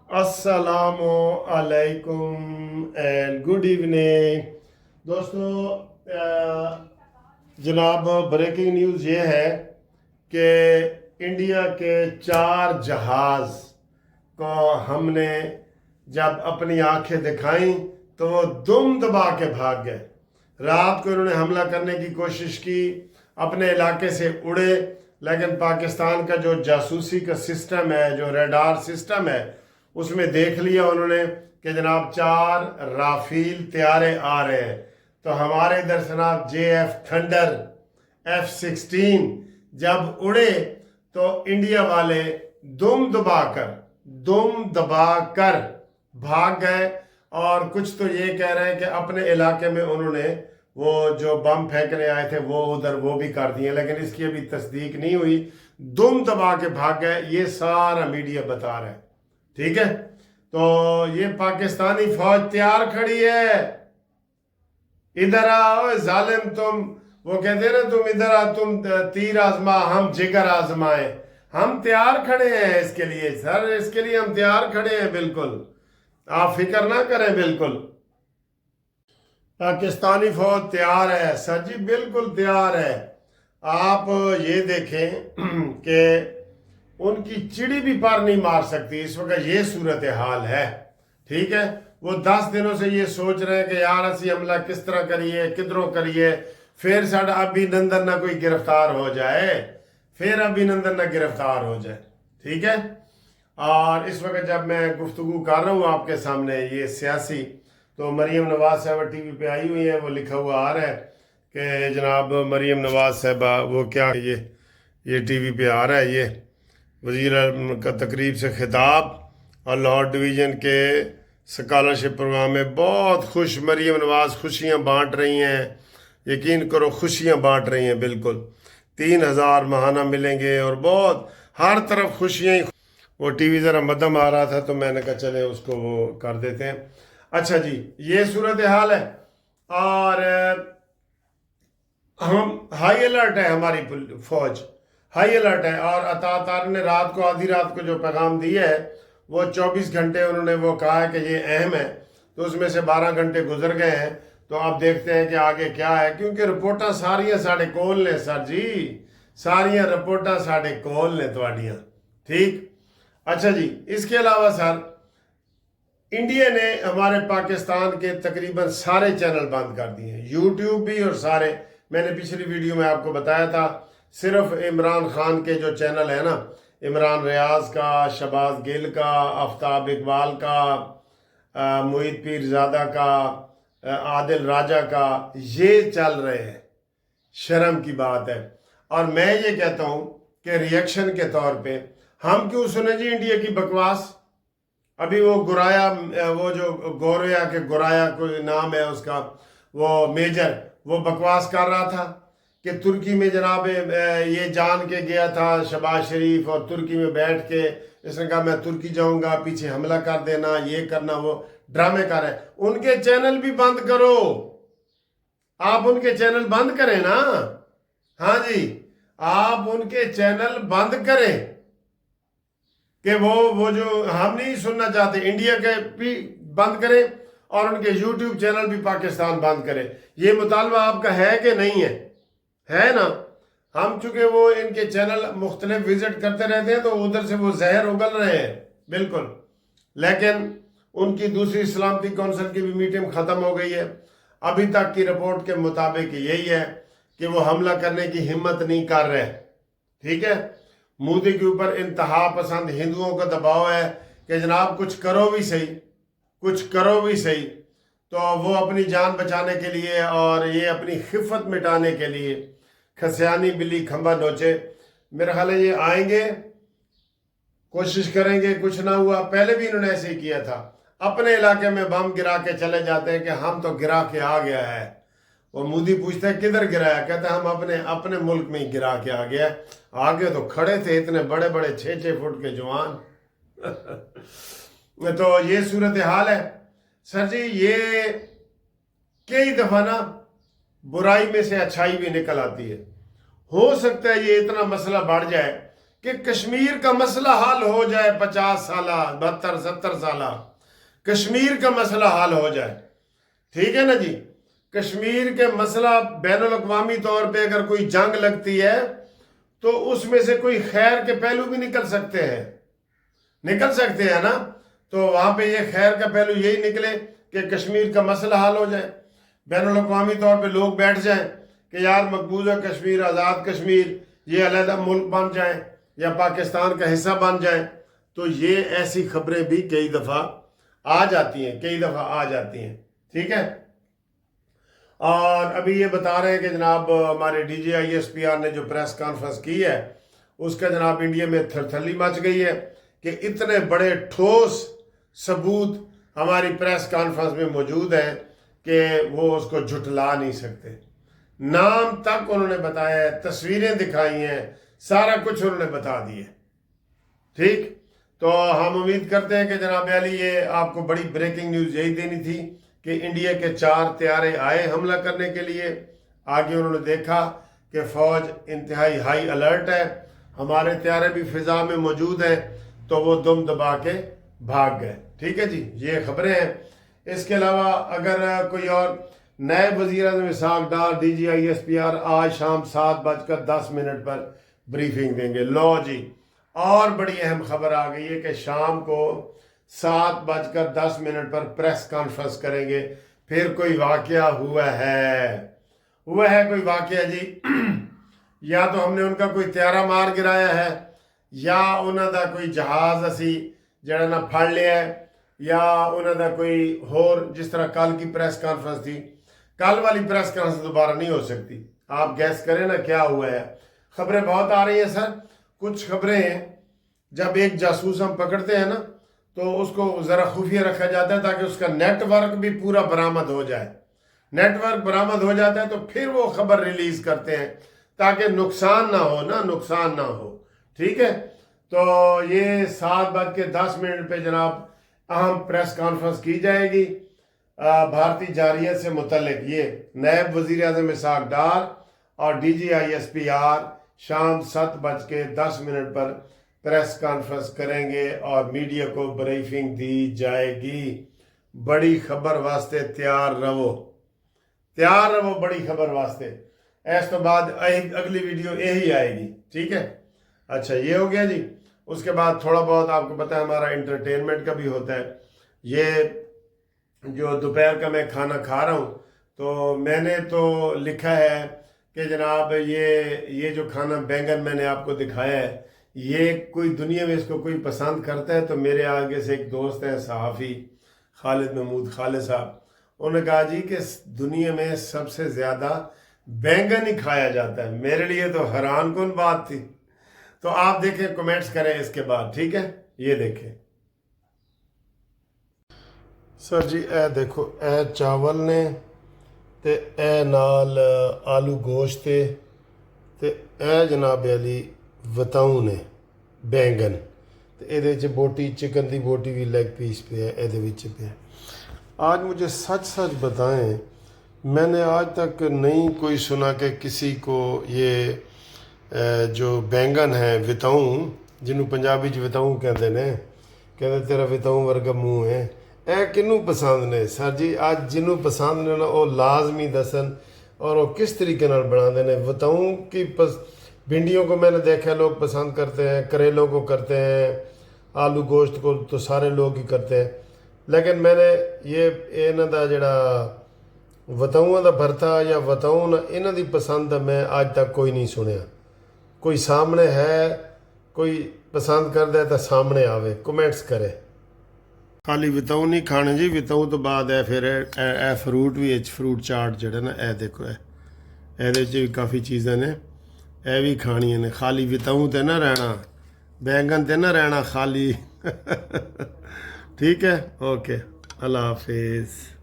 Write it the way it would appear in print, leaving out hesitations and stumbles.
السلام علیکم and good evening دوستو، جناب بریکنگ نیوز یہ ہے کہ انڈیا کے 4 جہاز کو ہم نے جب اپنی آنکھیں دکھائیں تو وہ دم دبا کے بھاگ گئے۔ رات کو انہوں نے حملہ کرنے کی کوشش کی، اپنے علاقے سے اڑے، لیکن پاکستان کا جو جاسوسی کا سسٹم ہے، جو ریڈار سسٹم ہے، اس میں دیکھ لیا انہوں نے کہ جناب 4 رافیل طیارے آ رہے ہیں۔ تو ہمارے ادھر جناب JF تھنڈر F-16 جب اڑے تو انڈیا والے دم دبا کر بھاگ گئے، اور کچھ تو یہ کہہ رہے ہیں کہ اپنے علاقے میں انہوں نے وہ جو بم پھینکنے آئے تھے وہ ادھر وہ بھی کر دیے، لیکن اس کی ابھی تصدیق نہیں ہوئی۔ دم دبا کے بھاگ گئے، یہ سارا میڈیا بتا رہا ہے، ٹھیک ہے؟ تو یہ پاکستانی فوج تیار کھڑی ہے، ادھر آؤ ظالم تم، وہ کہتے ہیں نا تم ادھر آ، تم تیر آزما ہم جگر آزمائیں۔ ہم تیار کھڑے ہیں اس کے لیے سر، اس کے لیے ہم تیار کھڑے ہیں، بالکل آپ فکر نہ کریں، بالکل پاکستانی فوج تیار ہے سر جی، بالکل تیار ہے۔ آپ یہ دیکھیں کہ ان کی چڑی بھی پر نہیں مار سکتی، اس وقت یہ صورتحال ہے، ٹھیک ہے؟ وہ 10 دنوں سے یہ سوچ رہے ہیں کہ یار اسی حملہ کس طرح کریے، کدھروں کریے، پھر ساڈا ابھینندن نہ کوئی گرفتار ہو جائے، گرفتار ہو جائے، ٹھیک ہے؟ اور اس وقت جب میں گفتگو کر رہا ہوں آپ کے سامنے یہ سیاسی، تو مریم نواز صاحبہ ٹی وی پہ آئی ہوئی ہیں، وہ لکھا ہوا آ رہا ہے کہ جناب مریم نواز صاحبہ وہ کیا یہ ٹی وی پہ آ رہا ہے، یہ وزیر اعظم کا تقریب سے خطاب اور لاہور ڈویژن کے سکالرشپ پروگرام میں بہت خوش، مریم نواز خوشیاں بانٹ رہی ہیں، یقین کرو خوشیاں بانٹ رہی ہیں، بالکل 3000 ماہانہ ملیں گے اور بہت ہر طرف خوشیاں ہی۔ وہ ٹی وی ذرا مدم آ رہا تھا تو میں نے کہا چلے اس کو وہ کر دیتے ہیں۔ اچھا جی، یہ صورتحال ہے، اور ہم ہائی الرٹ ہے، ہماری فوج ہائی الرٹ ہے، اور عطا تار نے رات کو آدھی رات کو جو پیغام دیا ہے وہ 24 گھنٹے انہوں نے وہ کہا ہے کہ یہ اہم ہے، تو اس میں سے 12 گھنٹے گزر گئے ہیں، تو آپ دیکھتے ہیں کہ آگے کیا ہے، کیونکہ رپورٹاں ساریاں ساڑھے کول نے سر جی، ساریاں رپورٹاں ساڑھے کول نے تواڈیاں، ٹھیک؟ اچھا جی، اس کے علاوہ سر انڈیا نے ہمارے پاکستان کے تقریباً سارے چینل بند کر دیے ہیں، یوٹیوب بھی، اور سارے، میں نے پچھلی ویڈیو میں آپ کو بتایا تھا، صرف عمران خان کے جو چینل ہے نا، عمران ریاض کا، شہباز گل کا، آفتاب اقبال کا، معید پیرزادہ کا، عادل راجہ کا، یہ چل رہے ہیں، شرم کی بات ہے۔ اور میں یہ کہتا ہوں کہ ریئیکشن کے طور پہ ہم کیوں سنیں جی انڈیا کی بکواس؟ ابھی وہ گورایا، وہ جو گوریا کے گورایا کوئی نام ہے اس کا، وہ میجر، وہ بکواس کر رہا تھا کہ ترکی میں جناب یہ جان کے گیا تھا شہباز شریف، اور ترکی میں بیٹھ کے اس نے کہا میں ترکی جاؤں گا، پیچھے حملہ کر دینا، یہ کرنا، وہ ڈرامے کر رہے ہیں۔ ان کے چینل بھی بند کرو، آپ ان کے چینل بند کریں نا، ہاں جی، آپ ان کے چینل بند کریں، کہ وہ جو ہم نہیں سننا چاہتے، انڈیا کے بھی بند کریں اور ان کے یوٹیوب چینل بھی پاکستان بند کرے۔ یہ مطالبہ آپ کا ہے کہ نہیں ہے نا؟ ہم چونکہ وہ ان کے چینل مختلف وزٹ کرتے رہتے ہیں تو ادھر سے وہ زہر اگل رہے ہیں، بالکل، لیکن ان کی دوسری سلامتی کونسل کی بھی میٹنگ ختم ہو گئی ہے، ابھی تک کی رپورٹ کے مطابق یہی ہے کہ وہ حملہ کرنے کی ہمت نہیں کر رہے، ٹھیک ہے؟ مودی کے اوپر انتہا پسند ہندوؤں کا دباؤ ہے کہ جناب کچھ کرو بھی صحیح، تو وہ اپنی جان بچانے کے لیے اور یہ اپنی خفت مٹانے کے لیے کھسیانی بلی کھمبا نوچے، میرا خیال ہے یہ آئیں گے، کوشش کریں گے، کچھ نہ ہوا، پہلے بھی انہوں نے ایسے ہی کیا تھا، اپنے علاقے میں بم گرا کے چلے جاتے ہیں کہ ہم تو گرا کے آ گیا ہے۔ وہ مودی پوچھتا ہے کدھر گرایا، کہتا ہے ہم اپنے ملک میں ہی گرا کے آ گیا، آگے تو کھڑے تھے اتنے بڑے بڑے 6 فٹ کے جوان۔ تو یہ صورتحال ہے سر جی، یہ کئی دفعہ نا برائی میں سے اچھائی بھی نکل آتی ہے، ہو سکتا ہے یہ اتنا مسئلہ بڑھ جائے کہ کشمیر کا مسئلہ حل ہو جائے 50 سالہ 72 70 سالہ کشمیر کا مسئلہ حل ہو جائے، ٹھیک ہے نا جی. کشمیر کے مسئلہ بین الاقوامی طور پہ اگر کوئی جنگ لگتی ہے تو اس میں سے کوئی خیر کے پہلو بھی نکل سکتے ہیں نا. تو وہاں پہ یہ خیر کا پہلو یہی نکلے کہ کشمیر کا مسئلہ حل ہو جائے، بین الاقوامی طور پہ لوگ بیٹھ جائیں کہ یار مقبوضہ کشمیر، آزاد کشمیر یہ علیحدہ ملک بن جائیں یا پاکستان کا حصہ بن جائیں. تو یہ ایسی خبریں بھی کئی دفعہ آ جاتی ہیں، ٹھیک ہے. اور ابھی یہ بتا رہے ہیں کہ جناب ہمارے D G I S P R نے جو پریس کانفرنس کی ہے اس کا جناب انڈیا میں تھرتھلی مچ گئی ہے کہ اتنے بڑے ٹھوس ثبوت ہماری پریس کانفرنس میں موجود ہیں کہ وہ اس کو جھٹلا نہیں سکتے. نام تک انہوں نے بتایا ہے، تصویریں دکھائی ہیں، سارا کچھ انہوں نے بتا دیے، ٹھیک. تو ہم امید کرتے ہیں کہ جناب علی یہ آپ کو بڑی بریکنگ نیوز یہی دینی تھی کہ انڈیا کے 4 طیارے آئے حملہ کرنے کے لیے. آگے انہوں نے دیکھا کہ فوج انتہائی ہائی الرٹ ہے، ہمارے طیارے بھی فضا میں موجود ہیں، تو وہ دم دبا کے بھاگ گئے. ٹھیک ہے جی، یہ خبریں ہیں. اس کے علاوہ اگر کوئی اور نائب وزیر اعظم Ishaq Dar D G I S P R آج شام 7:10 پر بریفنگ دیں گے. لو جی، اور بڑی اہم خبر آ گئی ہے کہ شام کو 7:10 پر پریس کانفرنس کریں گے. پھر کوئی واقعہ ہوا ہے کوئی واقعہ جی. یا تو ہم نے ان کا کوئی طیارہ مار گرایا ہے، یا انہوں دا کوئی جہاز اسی جڑا نہ پھڑ لیا ہے، یا انہوں دا کوئی ہور، جس طرح کل کی پریس کانفرنس تھی. کل والی پریس کانفرنس دوبارہ نہیں ہو سکتی. آپ گیس کریں نا کیا ہوا ہے. خبریں بہت آ رہی ہیں سر. کچھ خبریں ہیں جب ایک جاسوس ہم پکڑتے ہیں نا تو اس کو ذرا خفیہ رکھا جاتا ہے تاکہ اس کا نیٹ ورک بھی پورا برآمد ہو جائے. نیٹ ورک برآمد ہو جاتا ہے تو پھر وہ خبر ریلیز کرتے ہیں تاکہ نقصان نہ ہو. ٹھیک ہے. تو یہ 7:10 پہ جناب اہم پریس کانفرنس کی جائے گی بھارتی جارحیت سے متعلق. یہ نائب وزیر اعظم اسحاق ڈار اور D G I S P R شام 7:10 پر پریس کانفرنس کریں گے اور میڈیا کو بریفنگ دی جائے گی. بڑی خبر واسطے تیار رہو بڑی خبر واسطے. اس تو بعد اگلی ویڈیو یہی آئے گی. ٹھیک ہے. اچھا، یہ ہو گیا جی. اس کے بعد تھوڑا بہت آپ کو پتہ ہے ہمارا انٹرٹینمنٹ کا بھی ہوتا ہے. یہ جو دوپہر کا میں کھانا کھا رہا ہوں تو میں نے تو لکھا ہے کہ جناب یہ جو کھانا بینگن میں نے آپ کو دکھایا ہے، یہ کوئی دنیا میں اس کو کوئی پسند کرتا ہے. تو میرے آگے سے ایک دوست ہے صحافی خالد محمود خالد صاحب، انہوں نے کہا جی کہ دنیا میں سب سے زیادہ بینگن ہی کھایا جاتا ہے. میرے لیے تو حیران کن بات تھی. تو آپ دیکھیں، کمنٹس کریں اس کے بعد. ٹھیک ہے. یہ دیکھیں سر جی، اے دیکھو، اے چاول نے تے اے نال آلو گوشت تے اے جناب علی وتاؤں نے بینگن تے اے دے بوٹی، چکن دی بوٹی بھی لیگ پیس پہ ہے اے دے وچ پہ ہے. آج مجھے سچ بتائیں، میں نے آج تک نہیں کوئی سنا کہ کسی کو یہ جو بینگن ہے وتاؤں، جنہوں پنجابی چ وتاؤں کہتے ہیں، کہتے تیرا وتاؤں ورگا منہ ہے، اے کنوں پسند نے. سر جی، آج جنہوں پسند نے وہ لازمی دسن اور وہ کس طریقے نال بنا دینے. وتاؤں کی بھنڈیوں کو میں نے دیکھا لوگ پسند کرتے ہیں، کریلوں کو کرتے ہیں، آلو گوشت کو تو سارے لوگ ہی کرتے ہیں. لیکن میں نے یہ انہوں دا جڑا وتاؤں دا بھرتا یا وتاؤں انہوں دی پسند میں آج تک کوئی نہیں سنیا. کوئی سامنے ہے، کوئی پسند کرتا ہے تو سامنے آوے، کمنٹس کرے. خالی وتاؤں نہیں کھانے جی، وتاؤں تو بعد ہے پھر اے فروٹ بھی، فروٹ چاٹ جڑا نا، اے دیکھو اے دے بھی کافی چیزیں نے، اے بھی کھانیاں نے. خالی وتاؤں تے نہ رہنا، بینگن تے نہ رہنا خالی. ٹھیک ہے. اوکے، اللہ حافظ.